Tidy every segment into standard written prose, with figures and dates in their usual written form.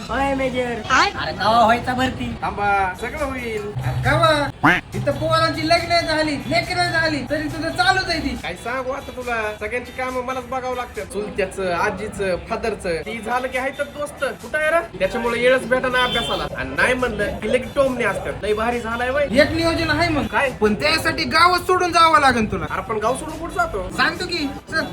होय मेजर. अरे कवा व्हायचा भरती? थांबा, सगळं होईल. गावा इथं पोरांची लग्न झाली, लेकरं झाली, तरी तुझं चालूच आहे ती. काय सांगू आता तुला, सगळ्यांची कामं मलाच बघावं लागतात. चुलत्याचं, आजीचं, फादरचं. ती झालं की हाय तर दोस्त कुठं आहे रे? त्याच्यामुळे येळच भेटा ना अभ्यासाला. आणि नाही म्हणलं की लगेच टोमणे असतात. लय भारी झालाय वय. एक नियोजन आहे मग काय? पण त्यासाठी गावच सोडून जावं लागेल तुला. अरे पण गाव सोडून कुठं जातो? सांगतो की चल.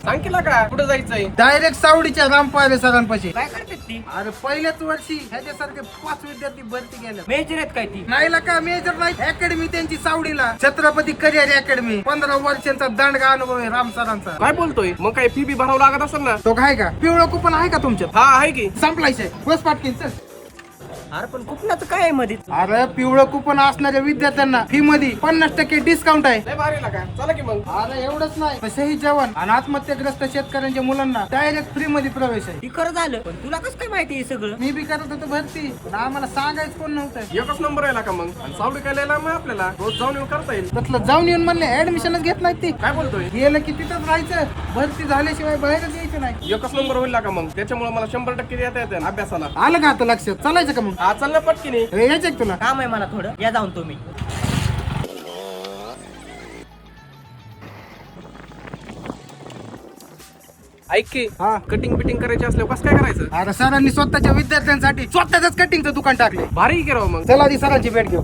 सांग केला का कुठं जायचंय? डायरेक्ट सावडीच्या रामपारे सरांपाशी. काय करतात ती? अरे पहिल्याच वर्षी ह्याच्यासारखे 5 विद्यार्थी भरती गेले. मेजर आहेत काय ती? नाही का मेजर नाही, अकॅडमी त्यांची सावडीला, छत्रपती करिअर अकॅडमी. 15 वर्षांचा दांडगा अनुभव आहे राम सरांचा. काय बोलतोय? मग काय फी बी भरावं लागत असेल ना? तो काय का पिवळं कुपन आहे का तुमच्यात? हा आहे की. संपलायचे बस पाटकीन चल. अरे पण कुपनाचं काय आहे मध्ये? अरे पिवळं कुपन असणाऱ्या विद्यार्थ्यांना फी मध्ये 50% डिस्काउंट आहे. लय भारी का? चला की मग. अरे एवढंच नाही, शहीद जवान आणि आत्महत्याग्रस्त शेतकऱ्यांच्या मुलांना डायरेक्ट फ्री मध्ये प्रवेश आहे. ती खरं झालं, पण तुला कसं काय माहिती आहे सगळं? मी बी करत होतो भरती, पण आम्हाला सांगायचं कोण नव्हतं. एकच नंबर आहे का मग? आणि सावडी काय लिहायला मग आपल्याला रोज जाऊन येऊन करता येईल. त्यातलं जाऊन येऊन म्हणले ऍडमिशनच घेत नाही ती. काय बोलतोय? गेलं की तिथंच राहायचं, भरती झाल्याशिवाय बाहेरच यायचं नाही. एकच नंबर होईल का मग? त्याच्यामुळे मला 100% देता येते ना अभ्यासाला. आलं का आता लक्षात? चालायचं का मग? हा चल ना पटकीने. यायचं का तुला? काम आहे मला थोडं, या जाऊन तुम्ही. ऐक की, हा. कटिंग बिटिंग करायची असल्यावर कसं काय करायचं? अरे सरांनी स्वतःच्या विद्यार्थ्यांसाठी स्वतःच कटिंगचं दुकान टाकले. भारी की राव मग. चला आधी सरांची भेट घेऊ.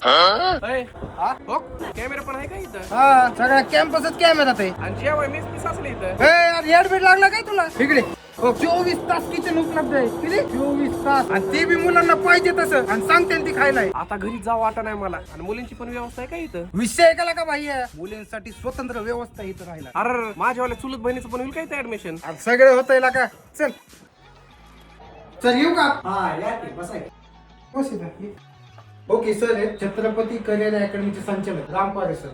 अय, हा? हो कॅमेरा पण आहे का इथं? हा सगळ्या कॅम्पसच कॅमेरात आहे. आणि जेव्हा मीच पीस असले इथं. ऍडमिट लागला काय तुला? इकडे 24 तास किचन उपलब्ध आहे. किती? 24 तास. आणि ते बी मुलांना पाहिजे तसं, आणि सांगते ती खायला आहे. आता घरी जावं वाटत नाही मला. आणि मुलींची पण व्यवस्था आहे का इथं? विषय ऐकायला का भाई? मुलींसाठी स्वतंत्र व्यवस्था इथं राहिला. अरे माझ्यावाल्या चुलत बहिणीचं पण होईल का इथं ऍडमिशन? आणि सगळं होतंय का? चल चल येऊ का? हा या की, बसाय. बस इथं. ओके सर हे छत्रपती करिअर अकॅडमीचे संचालक रामपारे सर.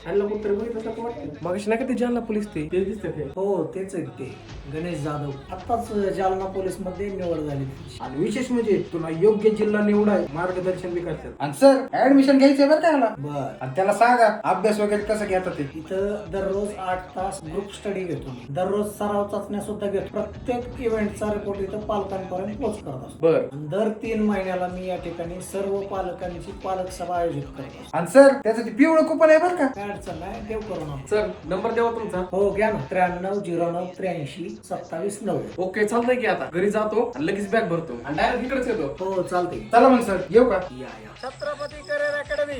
त्यांना कुठतरी बघितलं असं वाटतं. मग नाही का ते जालना पोलीस ते दिसतं ते. हो तेच आहेत ते गणेश जाधव. आताच जालना पोलीस मध्ये निवड झाली. आणि विशेष म्हणजे तुला योग्य जिल्हा निवडाय मार्गदर्शन बी करतात. आणि सर ऍडमिशन घ्यायचंय बरं का याला? बर. आणि त्याला सांगा अभ्यास वगैरे कसं घेतात ते. इथं दररोज 8 तास ग्रुप स्टडी घेतो मी. दररोज सराव चाचण्या सुद्धा घेतो. प्रत्येक इव्हेंटचा रिपोर्ट इथं पालकांपर्यंत पोहोच करत असतो. बर. आणि दर 3 महिन्याला मी या ठिकाणी सर्व पालकांची पालक सभा आयोजित करत असतो. आणि सर त्याचं ते पिवळं कुपन आहे बरं का? काय अडचण नाही, देव करून आपण. सर नंबर द्यावा तुमचा. हो घ्या ना. 93 09 83 27 9. ओके चालतंय की आता घरी जातो आणि लगेच बॅग भरतो आणि डायरेक्ट इकडेच येतो. हो चालते. चला मग सर येऊ का? या या. Chhatrapati career academy #.